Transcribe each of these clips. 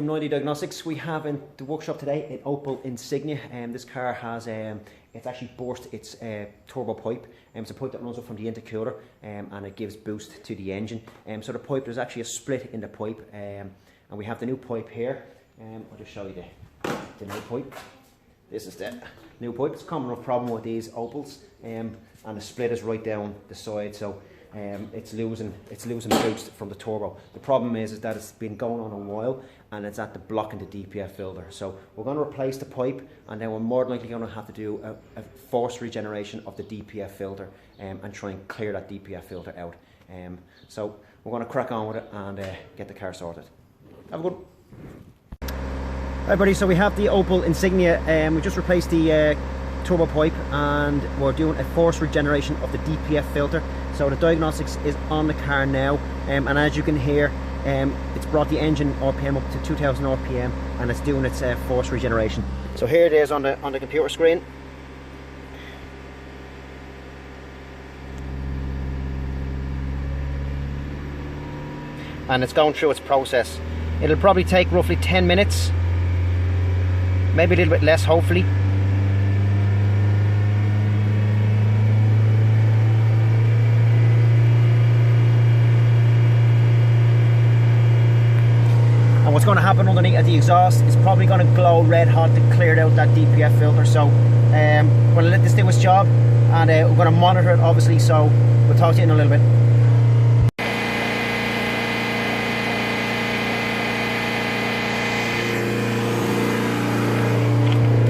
from 90 Diagnostics. We have in the workshop today an Opel Insignia, and this car has it's actually burst its turbo pipe. It's a pipe that runs up from the intercooler, and it gives boost to the engine. So the pipe, there's actually a split in the pipe, and we have the new pipe here. I'll just show you the new pipe. This is the new pipe. It's a common enough problem with these Opels, and the split is right down the side, so it's losing boost from the turbo. The problem is that it's been going on a while, and it's at the blocking the DPF filter. So we're going to replace the pipe, and then we're more than likely going to have to do a forced regeneration of the DPF filter, and try and clear that DPF filter out. So we're going to crack on with it and get the car sorted. Have a good one. Hi buddy, so we have the Opel Insignia. We just replaced the turbo pipe, and we're doing a forced regeneration of the DPF filter. So the diagnostics is on the car now, and as you can hear, it's brought the engine RPM up to 2000 RPM, and it's doing its forced regeneration. So here it is on the computer screen. And it's going through its process. It'll probably take roughly 10 minutes, maybe a little bit less, hopefully. And what's going to happen underneath at the exhaust is probably going to glow red hot to clear out that DPF filter. So we're going to let this do its job, and we're going to monitor it obviously, so we'll talk to you in a little bit.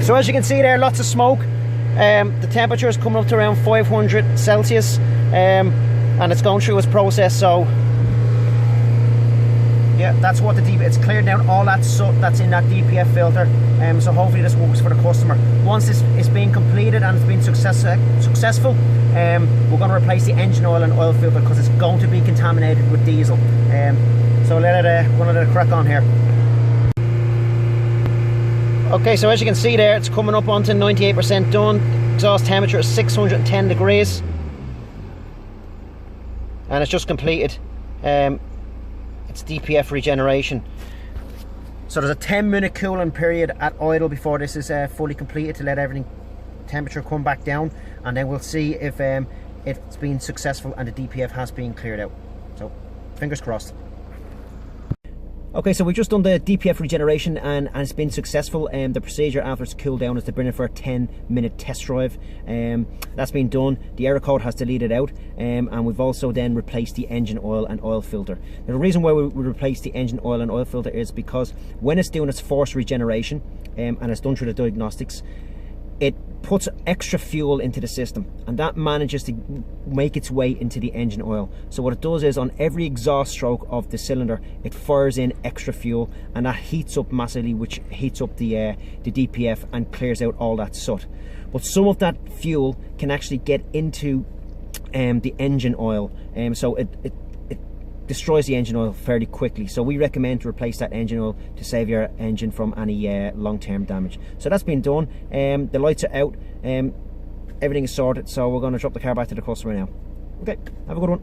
So as you can see there, lots of smoke. The temperature is coming up to around 500 Celsius, and it's going through its process. So yeah, that's what it's cleared down all that soot that's in that DPF filter. So hopefully this works for the customer. Once it's been completed and it's been successful, we're going to replace the engine oil and oil filter, because it's going to be contaminated with diesel. So we'll let it crack on here. Okay, so as you can see there, it's coming up onto 98% done. Exhaust temperature is 610 degrees, and it's just completed its DPF regeneration. So there's a 10-minute cooling period at idle before this is fully completed, to let everything temperature come back down, and then we'll see if it's been successful and the DPF has been cleared out. So fingers crossed. Okay, so we've just done the DPF regeneration, and it's been successful. The procedure after it's cooled down is to bring it for a 10-minute test drive. That's been done. The error code has deleted out, and we've also then replaced the engine oil and oil filter. Now, the reason why we replace the engine oil and oil filter is because when it's doing its forced regeneration, and it's done through the diagnostics, it puts extra fuel into the system, and that manages to make its way into the engine oil. So what it does is, on every exhaust stroke of the cylinder, it fires in extra fuel, and that heats up massively, which heats up the DPF and clears out all that soot. But some of that fuel can actually get into the engine oil, so it destroys the engine oil fairly quickly. So we recommend to replace that engine oil to save your engine from any long-term damage. So that's been done. The lights are out, everything is sorted, so we're going to drop the car back to the customer now. Okay, have a good one.